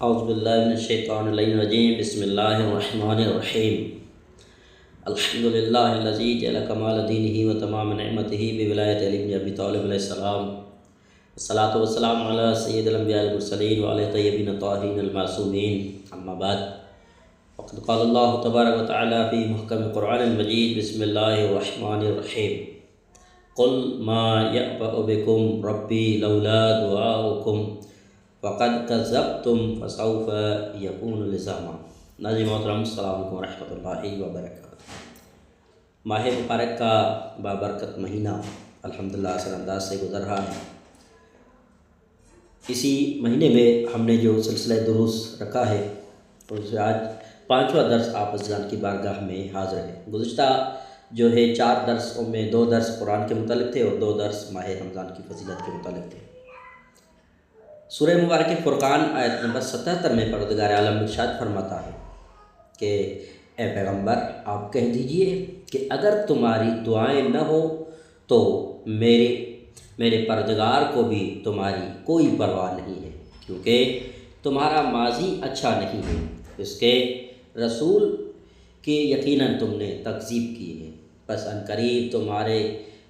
اعوذ باللہ من الشیطان الرجیم بسم اللہ الرحمن الرحیم الحمد للہ الذی جعل کمال دینہ و تمام نعمتہ بولایت علی بن ابی طالب علیہ السلام والصلاۃ والسلام علی سید الانبیاء المرسلین وعلی طیبین الطاہرین المعصومین اما بعد وقد قال اللہ تبارک و تعالی فی محکم قرآن المجید بسم اللہ الرحمن الرحیم قل ما یعبأ بکم ربی لولا دعاؤکم وقد کذبتم فسوف یکون لزاما۔ ناظرین محترم، السلام علیکم ورحمۃ اللہ وبرکاتہ۔ ماہ مبارک کا بابرکت مہینہ الحمدللہ اثر انداز سے گزر رہا ہے۔ اسی مہینے میں ہم نے جو سلسلہ دروس رکھا ہے اس سے آج 5واں درس آپ عزیزان کی بارگاہ میں حاضر ہے۔ گزشتہ جو ہے 4 درسوں میں 2 درس قرآن کے متعلق تھے اور 2 درس ماہ رمضان کی فضیلت کے متعلق تھے۔ سورہ مبارک فرقان آیت نمبر 77 میں پروردگار عالم ارشاد فرماتا ہے کہ اے پیغمبر آپ کہہ دیجئے کہ اگر تمہاری دعائیں نہ ہو تو میرے پروردگار کو بھی تمہاری کوئی پرواہ نہیں ہے، کیونکہ تمہارا ماضی اچھا نہیں ہے، اس کے رسول کی یقیناً تم نے تکذیب کی ہے، بس عنقریب تمہارے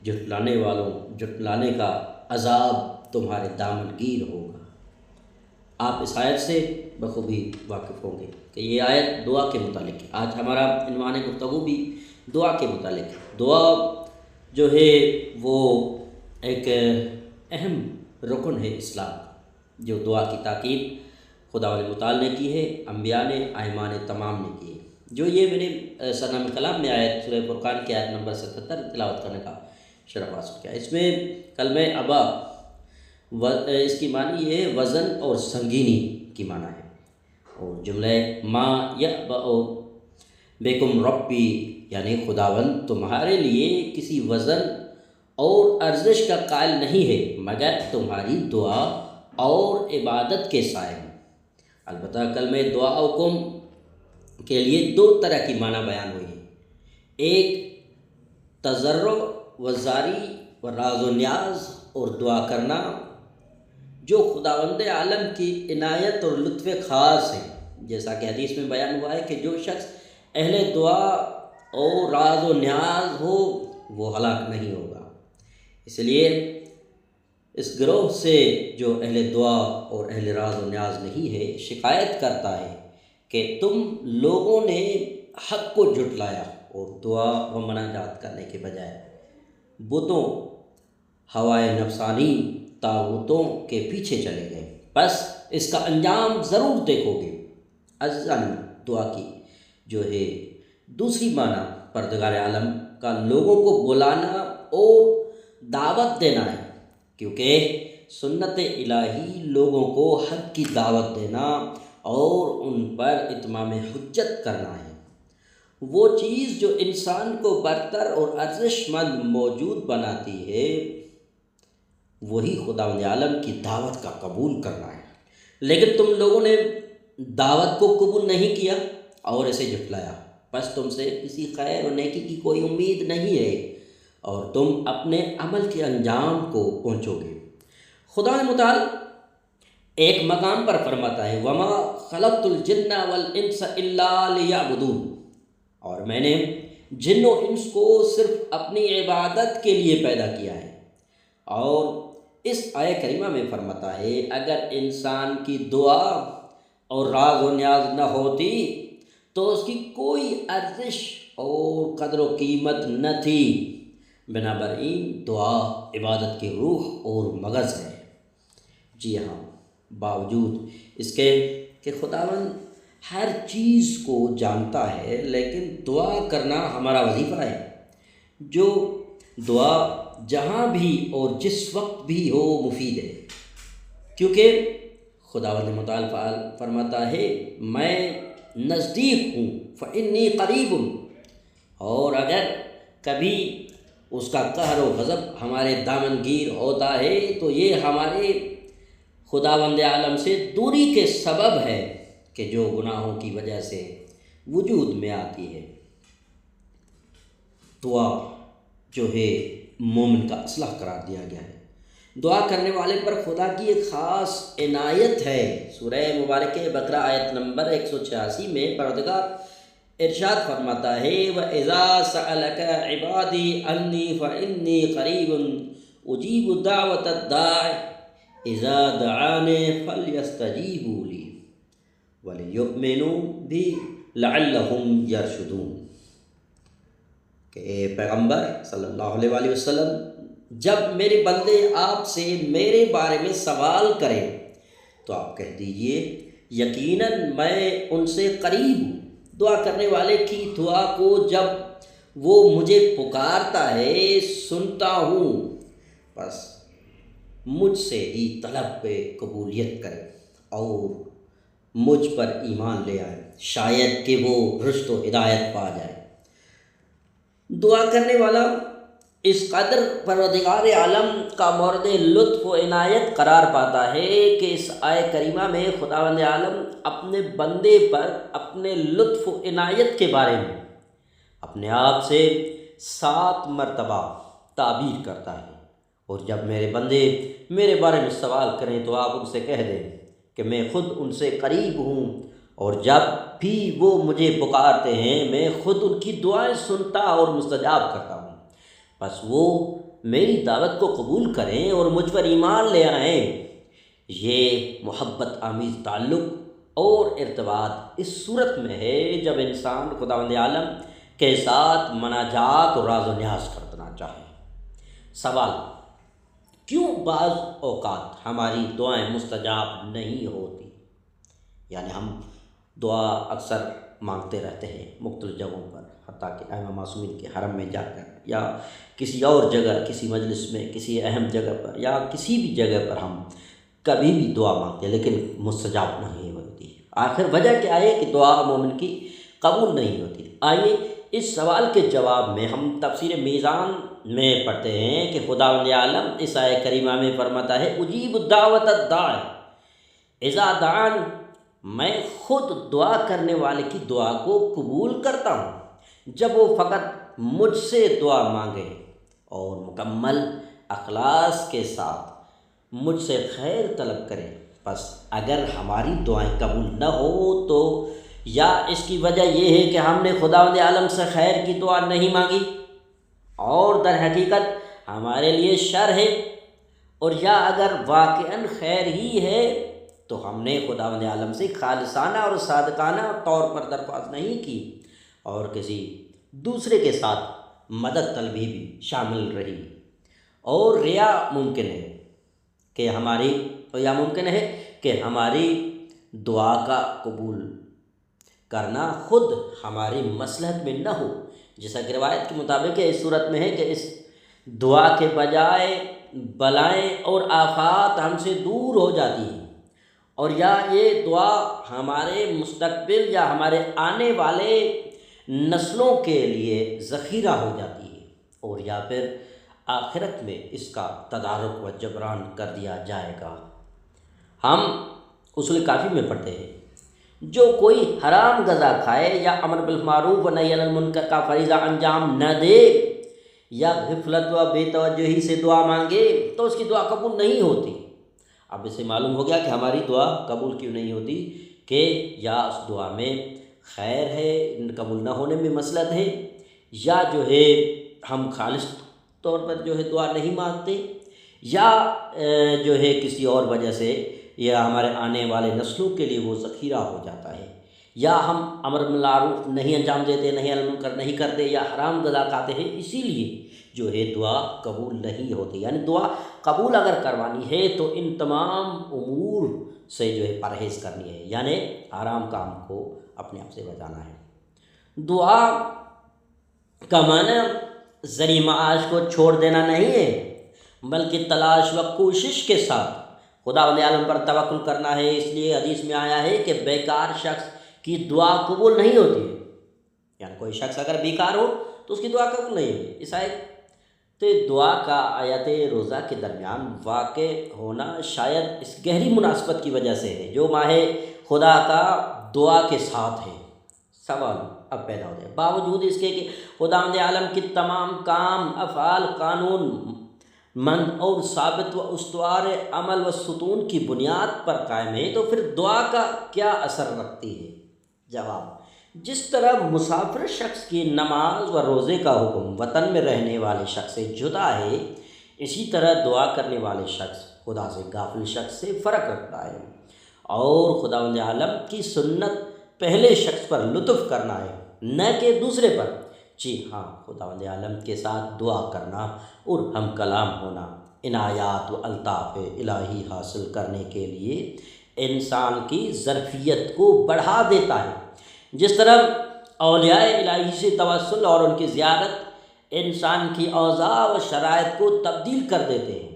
جھٹلانے کا عذاب تمہارے دامن گیر ہوگا۔ آپ اس آیت سے بخوبی واقف ہوں گے کہ یہ آیت دعا کے متعلق ہے۔ آج ہمارا عنوان گفتگو بھی دعا کے متعلق ہے۔ دعا جو ہے وہ ایک اہم رکن ہے اسلام کا، جو دعا کی تاکید خداوند متعال نے کی ہے، انبیاء نے، ائمہ تمام نے کی ہے۔ جو یہ میں نے سرنامہ کلام میں آیت سورہ فرقان کی آیت نمبر 77 تلاوت کرنے کا شرف حاصل کیا۔ اس میں کلمہ ابا اس کی معنی یہ ہے وزن اور سنگینی کی معنی ہے، اور جملہ ما یعبأ بکم ربی یعنی خداوند تمہارے لیے کسی وزن اور ارزش کا قائل نہیں ہے مگر تمہاری دعا اور عبادت کے سائے میں۔ البتہ کلمہ دعاؤکم کے لیے 2 طرح کی معنی بیان ہوئی ہے، ایک تضرع و زاری و راز و نیاز اور دعا کرنا جو خداوند عالم کی عنایت اور لطف خاص ہے، جیسا کہ حدیث میں بیان ہوا ہے کہ جو شخص اہل دعا اور راز و نیاز ہو وہ ہلاک نہیں ہوگا۔ اس لیے اس گروہ سے جو اہل دعا اور اہل راز و نیاز نہیں ہے شکایت کرتا ہے کہ تم لوگوں نے حق کو جھٹلایا اور دعا و مناجات کرنے کے بجائے بتوں، ہوائے نفسانی، طاغوتوں کے پیچھے چلے گئے، بس اس کا انجام ضرور دیکھو گے۔ عزیزان، دعا کی جو ہے دوسری معنی پروردگار عالم کا لوگوں کو بلانا اور دعوت دینا ہے، کیونکہ سنت الہی لوگوں کو حق کی دعوت دینا اور ان پر اتمام حجت کرنا ہے۔ وہ چیز جو انسان کو برتر اور ارزش مند موجود بناتی ہے وہی خداوند عالم کی دعوت کا قبول کرنا ہے، لیکن تم لوگوں نے دعوت کو قبول نہیں کیا اور اسے جھٹلایا، بس تم سے کسی خیر و نیکی کی کوئی امید نہیں ہے اور تم اپنے عمل کے انجام کو پہنچو گے۔ خداوند متعال ایک مقام پر فرماتا ہے وما خلقت الجن والانس الا لیعبدون، اور میں نے جن و انس کو صرف اپنی عبادت کے لیے پیدا کیا ہے۔ اور اس آیہ کریمہ میں فرماتا ہے اگر انسان کی دعا اور راز و نیاز نہ ہوتی تو اس کی کوئی ارزش اور قدر و قیمت نہ تھی، بنابراین دعا عبادت کی روح اور مغز ہے۔ جی ہاں، باوجود اس کے کہ خداوند ہر چیز کو جانتا ہے لیکن دعا کرنا ہمارا وظیفہ ہے۔ جو دعا جہاں بھی اور جس وقت بھی ہو مفید ہے، کیونکہ خداوند متعال فرماتا ہے میں نزدیک ہوں فإنی قریب، اور اگر کبھی اس کا قہر و غضب ہمارے دامن گیر ہوتا ہے تو یہ ہمارے خداوند عالم سے دوری کے سبب ہے کہ جو گناہوں کی وجہ سے وجود میں آتی ہے۔ دعا جو ہے مومن کا اسلحہ قرار دیا گیا ہے۔ دعا کرنے والے پر خدا کی ایک خاص عنایت ہے۔ سورہ مبارکہ بقرہ آیت نمبر 186 میں پروردگار ارشاد فرماتا ہے وَإِذَا سَأَلَكَ عِبَادِي أَنِّي فَإِنِّي قَرِيبٌ أُجِيبُ دَعْوَةَ الدَّاعِ إِذَا دَعَانِ فَلْيَسْتَجِيبُوا لِي وَلْيُؤْمِنُوا بِي لَعَلَّهُمْ يَرْشُدُونَ کہ اے پیغمبر صلی اللہ علیہ وآلہ وسلم، جب میرے بندے آپ سے میرے بارے میں سوال کریں تو آپ کہہ دیجئے یقیناً میں ان سے قریب ہوں۔ دعا کرنے والے کی دعا کو جب وہ مجھے پکارتا ہے سنتا ہوں، بس مجھ سے ہی طلب پہ قبولیت کرے اور مجھ پر ایمان لے آئے، شاید کہ وہ رشد و ہدایت پا جائے۔ دعا کرنے والا اس قدر پروردگار عالم کا مورد لطف و عنایت قرار پاتا ہے کہ اس آیہ کریمہ میں خداوند عالم اپنے بندے پر اپنے لطف و عنایت کے بارے میں اپنے آپ سے 7 مرتبہ تعبیر کرتا ہے، اور جب میرے بندے میرے بارے میں سوال کریں تو آپ ان سے کہہ دیں کہ میں خود ان سے قریب ہوں، اور جب بھی وہ مجھے پکارتے ہیں میں خود ان کی دعائیں سنتا اور مستجاب کرتا ہوں، بس وہ میری دعوت کو قبول کریں اور مجھ پر ایمان لے آئیں۔ یہ محبت آمیز تعلق اور ارتباط اس صورت میں ہے جب انسان خداوند عالم کے ساتھ مناجات اور راز و نیاز کرنا چاہے۔ سوال: کیوں بعض اوقات ہماری دعائیں مستجاب نہیں ہوتی؟ یعنی ہم دعا اکثر مانگتے رہتے ہیں مختلف جگہوں پر، حتیٰ کہ ائمہ معصومین کے حرم میں جا کر یا کسی اور جگہ، کسی مجلس میں، کسی اہم جگہ پر یا کسی بھی جگہ پر ہم کبھی بھی دعا مانگتے ہیں لیکن مستجاب نہیں ہوتی۔ آخر وجہ کیا ہے کہ دعا مومن کی قبول نہیں ہوتی؟ آئیے اس سوال کے جواب میں ہم تفسیر میزان میں پڑھتے ہیں کہ خداوند عالم اس آیہ کریمہ میں فرماتا ہے اجیب دعوت الداع اذا دعان، میں خود دعا کرنے والے کی دعا کو قبول کرتا ہوں جب وہ فقط مجھ سے دعا مانگے اور مکمل اخلاص کے ساتھ مجھ سے خیر طلب کرے۔ بس اگر ہماری دعائیں قبول نہ ہو تو یا اس کی وجہ یہ ہے کہ ہم نے خداوند عالم سے خیر کی دعا نہیں مانگی اور در حقیقت ہمارے لیے شر ہے، اور یا اگر واقعاً خیر ہی ہے تو ہم نے خداوند عالم سے خالصانہ اور صادقانہ طور پر درخواست نہیں کی، اور کسی دوسرے کے ساتھ مدد طلبی بھی شامل رہی، اور ریا ممکن ہے کہ ہماری دعا کا قبول کرنا خود ہماری مصلحت میں نہ ہو، جیسا کہ روایت کے مطابق اس صورت میں ہے کہ اس دعا کے بجائے بلائیں اور آفات ہم سے دور ہو جاتی ہیں، اور یا یہ دعا ہمارے مستقبل یا ہمارے آنے والے نسلوں کے لیے ذخیرہ ہو جاتی ہے، اور یا پھر آخرت میں اس کا تدارک و جبران کر دیا جائے گا۔ ہم اصول کافی میں پڑھتے ہیں جو کوئی حرام غذا کھائے یا امر بالمعروف و نہی عن المنکر کا فریضہ انجام نہ دے یا غفلت و بے توجہی سے دعا مانگے تو اس کی دعا قبول نہیں ہوتی۔ اب اسے معلوم ہو گیا کہ ہماری دعا قبول کیوں نہیں ہوتی، کہ یا اس دعا میں خیر ہے، قبول نہ ہونے میں مصلحت ہے، یا جو ہے ہم خالص طور پر جو ہے دعا نہیں مانگتے، یا جو ہے کسی اور وجہ سے یا ہمارے آنے والے نسلوں کے لیے وہ ذخیرہ ہو جاتا ہے، یا ہم امر بالمعروف نہیں انجام دیتے، نہی عن المنکر نہیں کرتے، یا حرام غذا کھاتے ہیں، اسی لیے جو ہے دعا قبول نہیں ہوتی۔ یعنی دعا قبول اگر کروانی ہے تو ان تمام امور سے جو ہے پرہیز کرنی ہے، یعنی حرام کام کو اپنے آپ سے بچانا ہے۔ دعا کا معنی ذریعہ معاش کو چھوڑ دینا نہیں ہے، بلکہ تلاش و کوشش کے ساتھ خداوند عالم پر توکل کرنا ہے۔ اس لیے حدیث میں آیا ہے کہ بیکار شخص کی دعا قبول نہیں ہوتی ہے، یعنی کوئی شخص اگر بیکار ہو تو اس کی دعا قبول نہیں ہوگی۔ اس آیت دعا کا آیت روزہ کے درمیان واقع ہونا شاید اس گہری مناسبت کی وجہ سے ہے جو ماہ خدا کا دعا کے ساتھ ہے۔ سوال اب پیدا ہوتا ہے، باوجود اس کے کہ خداوند عالم کی تمام کام افعال قانون مند اور ثابت و استوار عمل و ستون کی بنیاد پر قائم ہے تو پھر دعا کا کیا اثر رکھتی ہے؟ جواب: جس طرح مسافر شخص کی نماز و روزے کا حکم وطن میں رہنے والے شخص سے جدا ہے، اسی طرح دعا کرنے والے شخص خدا سے غافل شخص سے فرق رکھتا ہے، اور خداوند عالم کی سنت پہلے شخص پر لطف کرنا ہے نہ کہ دوسرے پر۔ جی ہاں، خداوند عالم کے ساتھ دعا کرنا اور ہم کلام ہونا عنایات و الطاف الہی حاصل کرنے کے لیے انسان کی ظرفیت کو بڑھا دیتا ہے، جس طرح اولیاء الہی سے توسل اور ان کی زیارت انسان کی اوضاع و شرائط کو تبدیل کر دیتے ہیں۔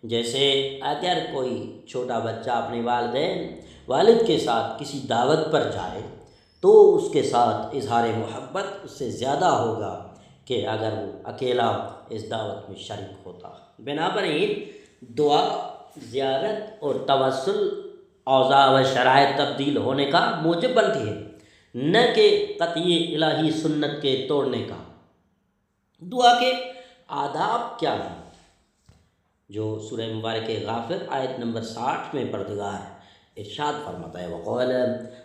جیسے اگر کوئی چھوٹا بچہ اپنے والد کے ساتھ کسی دعوت پر جائے تو اس کے ساتھ اظہار محبت اس سے زیادہ ہوگا کہ اگر وہ اکیلا اس دعوت میں شریک ہوتا۔ بنابراین دعا، زیارت اور توسل اوضاع و شرائط تبدیل ہونے کا موجب بنتی ہے، نہ کہ قطعی الہی سنت کے توڑنے کا۔ دعا کے آداب کیا ہیں؟ جو سورہ مبارک غافر آیت نمبر 60 میں پروردگار ارشاد فرماتا ہے: وقال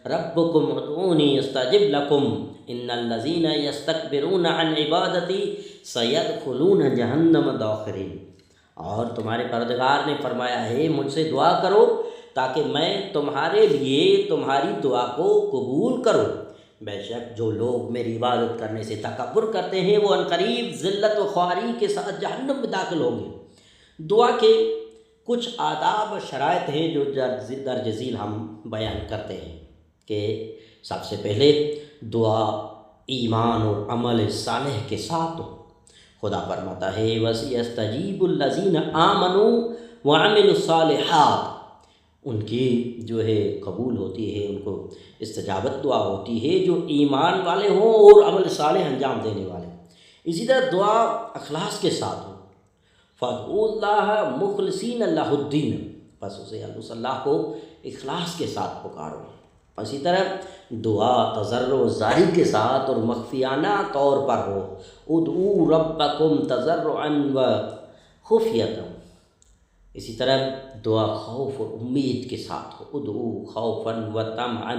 ربکم ادعونی استجب لکم ان الذین یستکبرون عن عبادتی سیدخلون جہنم داخرین۔ اور تمہارے پروردگار نے فرمایا ہے مجھ سے دعا کرو تاکہ میں تمہارے لیے تمہاری دعا کو قبول کروں، بے شک جو لوگ میری عبادت کرنے سے تکبر کرتے ہیں وہ عنقریب ذلت و خواری کے ساتھ جہنم میں داخل ہوں گے۔ دعا کے کچھ آداب و شرائط ہیں جو درج ذیل ہم بیان کرتے ہیں کہ سب سے پہلے دعا ایمان اور عمل صالح کے ساتھ ہو۔ خدا فرماتا ہے وَسَيَسْتَجِيبُ الَّذِينَ آمَنُوا وَعَمِلُوا الصَّالِحَاتِ، ان کی جو ہے قبول ہوتی ہے، ان کو استجابت دعا ہوتی ہے جو ایمان والے ہوں اور عمل صالح انجام دینے والے۔ اسی طرح دعا اخلاص کے ساتھ ہو، فَادْعُوا اللَّهَ مُخْلِصِينَ لَهُ الدِّينَ، بس اسے اللہ کو اخلاص کے ساتھ پکارو۔ اسی طرح دعا تضرع و زاری کے ساتھ اور مخفیانہ طور پر ہو، ادعوا ربکم تضرعا و خفیۃ۔ اسی طرح دعا خوف اور امید کے ساتھ ہو، ادعوا خوفا و طمعا،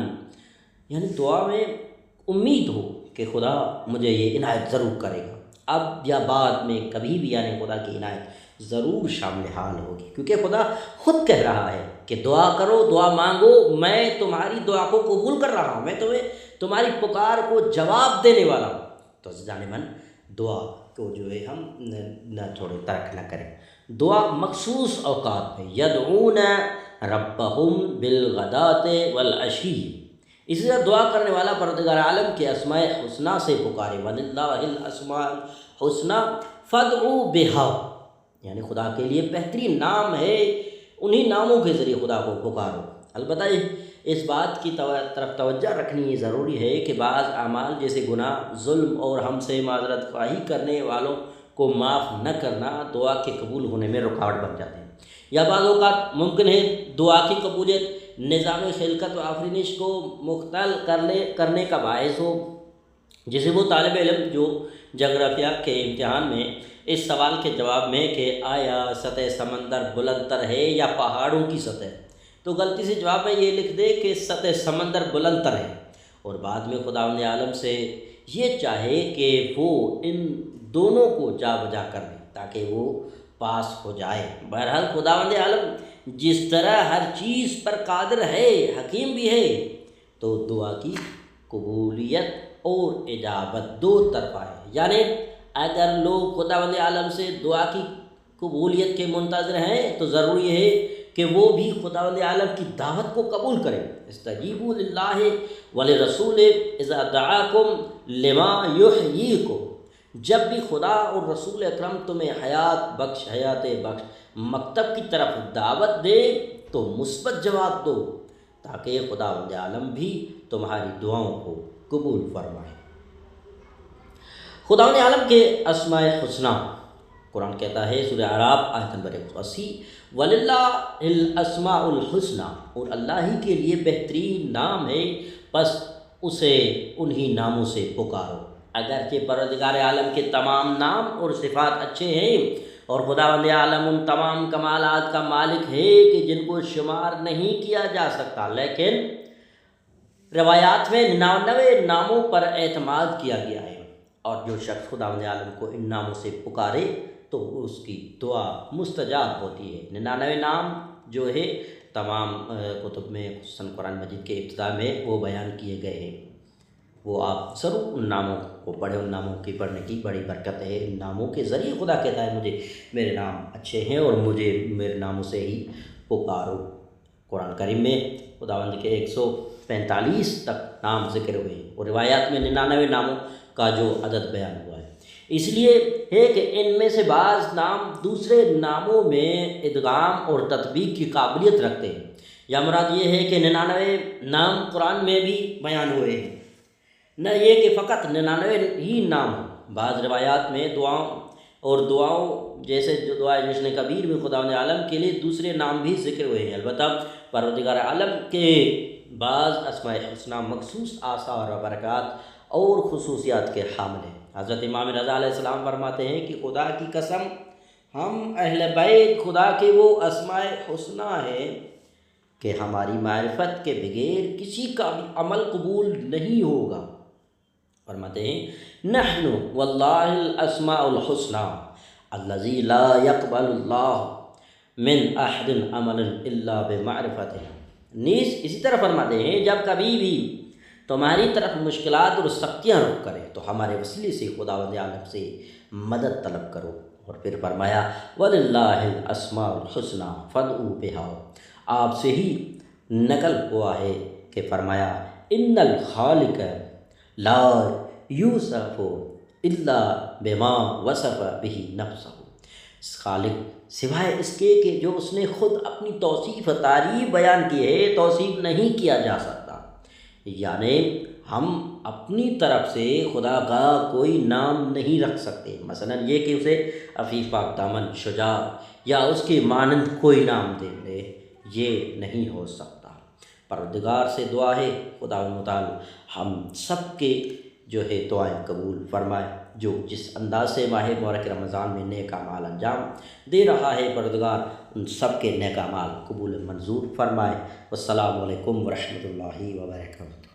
یعنی دعا میں امید ہو کہ خدا مجھے یہ عنایت ضرور کرے گا، اب یا بعد میں کبھی بھی، یعنی خدا کی عنایت ضرور شامل حال ہوگی، کیونکہ خدا خود کہہ رہا ہے کہ دعا کرو، دعا مانگو، میں تمہاری دعا کو قبول کر رہا ہوں، میں تمہیں تمہاری پکار کو جواب دینے والا ہوں۔ تو جانباً دعا کو جو ہے ہم نہ تھوڑے ترک نہ کریں۔ دعا مخصوص اوقات میں یدعون ربہم بالغداۃ والعشی، اسی طرح دعا کرنے والا پروردگار عالم کے اسماء حسنی سے پکارے، وَلِلَّهِ الْأَسْمَاءُ الْحُسْنَىٰ فَادْعُوا بِهَا، یعنی خدا کے لیے بہترین نام ہے، انہی ناموں کے ذریعے خدا کو پکارو۔ البتہ اس بات کی طرف توجہ رکھنی یہ ضروری ہے کہ بعض اعمال جیسے گناہ، ظلم اور ہم سے معذرت خواہی کرنے والوں کو معاف نہ کرنا دعا کے قبول ہونے میں رکاوٹ بن جاتے ہیں، یا بعض اوقات ممکن ہے دعا کی قبولیت نظام خلقت و آفرینش کو مختل کرنے کا باعث ہو، جیسے وہ طالب علم جو جغرافیہ کے امتحان میں اس سوال کے جواب میں کہ آیا سطح سمندر بلند تر ہے یا پہاڑوں کی سطح، تو غلطی سے جواب میں یہ لکھ دے کہ سطح سمندر بلند تر ہے، اور بعد میں خداوند عالم سے یہ چاہے کہ وہ ان دونوں کو جا بجا کر دے تاکہ وہ پاس ہو جائے۔ بہرحال خداوند عالم جس طرح ہر چیز پر قادر ہے، حکیم بھی ہے، تو دعا کی قبولیت اور اجابت دو طرفہ ہے، یعنی اگر لوگ خداوند عالم سے دعا کی قبولیت کے منتظر ہیں تو ضروری ہے کہ وہ بھی خداوند عالم کی دعوت کو قبول کریں۔ استجیبوا للہ ولرسول اذا دعاکم لما یحییکم، جب بھی خدا اور رسول اکرم تمہیں حیات بخش مکتب کی طرف دعوت دے تو مثبت جواب دو تاکہ خداوند عالم بھی تمہاری دعاؤں کو قبول فرمائے۔ خداوند عالم کے اسماء حسنی، قرآن کہتا ہے سورہ اعراف آیت نمبر 180، وَلِلَّهِ الْأَسْمَاءُ الْحُسْنَىٰ، اور اللہ ہی کے لیے بہترین نام ہے، بس اسے انہی ناموں سے پکارو۔ اگرچہ پروردگار عالم کے تمام نام اور صفات اچھے ہیں اور خداوند عالم ان تمام کمالات کا مالک ہے کہ جن کو شمار نہیں کیا جا سکتا، لیکن روایات میں 99 ناموں پر اعتماد کیا گیا ہے، اور جو شخص خداوند عالم کو ان ناموں سے پکارے تو اس کی دعا مستجاب ہوتی ہے۔ 99 نام جو ہے تمام کتب میں خصوصاً قرآن مجید کے ابتدا میں وہ بیان کیے گئے ہیں، وہ آپ ضرور ان ناموں کو پڑھیں، ان ناموں کی پڑھنے کی بڑی برکت ہے۔ ان ناموں کے ذریعے خدا کہتا ہے مجھے میرے نام اچھے ہیں اور مجھے میرے ناموں سے ہی پکارو۔ قرآن کریم میں خداوند کے 145 تک نام ذکر ہوئے ہیں اور روایات میں 99 ناموں کا جو عدد بیان ہوا ہے۔ اس لیے ہے کہ ان میں سے بعض نام دوسرے ناموں میں ادغام اور تطبیق کی قابلیت رکھتے ہیں، یا مراد یہ ہے کہ 99 نام قرآن میں بھی بیان ہوئے ہیں، نہ یہ کہ فقط 99 ہی نام ہوں۔ بعض روایات میں دعاؤں جیسے جو دعائے جشن کبیر میں خداوند عالم کے لیے دوسرے نام بھی ذکر ہوئے ہیں۔ البتہ پروردگار عالم کے بعض اسماء الحسنی مخصوص آثار و برکات اور خصوصیات کے حامل ہیں۔ حضرت امام رضا علیہ السلام فرماتے ہیں کہ خدا کی قسم، ہم اہل بیت خدا کے وہ اسماء حسنی ہیں کہ ہماری معرفت کے بغیر کسی کا بھی عمل قبول نہیں ہوگا۔ فرماتے ہیں نحن واللہ الاسماء الحسنی الذی لا يقبل اللہ من احد عمل الا بمعرفتہ۔ نیز اسی طرح فرماتے ہیں جب کبھی بھی تمہاری طرف مشکلات اور سختیاں رخ کریں تو ہمارے وسیلے سے خداوند عالم سے مدد طلب کرو۔ اور پھر فرمایا وَلِلَّهِ الْأَسْمَاءُ الْحُسْنَى فَادْعُوا بِهَا۔ آپ سے ہی نقل ہوا ہے کہ فرمایا ان الخالق لا یوصف الا بما وصف به نفسه۔ خالق سوائے اس کے کہ جو اس نے خود اپنی توصیف تعریف بیان کی ہے توصیف نہیں کیا جا سکتا، یعنی ہم اپنی طرف سے خدا کا کوئی نام نہیں رکھ سکتے، مثلا یہ کہ اسے عفیف، پاک دامن، شجاع یا اس کے مانند کوئی نام دے لے، یہ نہیں ہو سکتا۔ پروردگار سے دعا ہے خدا متعال ہم سب کے جو ہے دعائیں قبول فرمائے، جو جس انداز سے ماہ مبارک رمضان میں نیک اعمال انجام دے رہا ہے پروردگار ان سب کے نیک اعمال قبول منظور فرمائے۔ والسلام علیکم ورحمۃ اللہ وبرکاتہ۔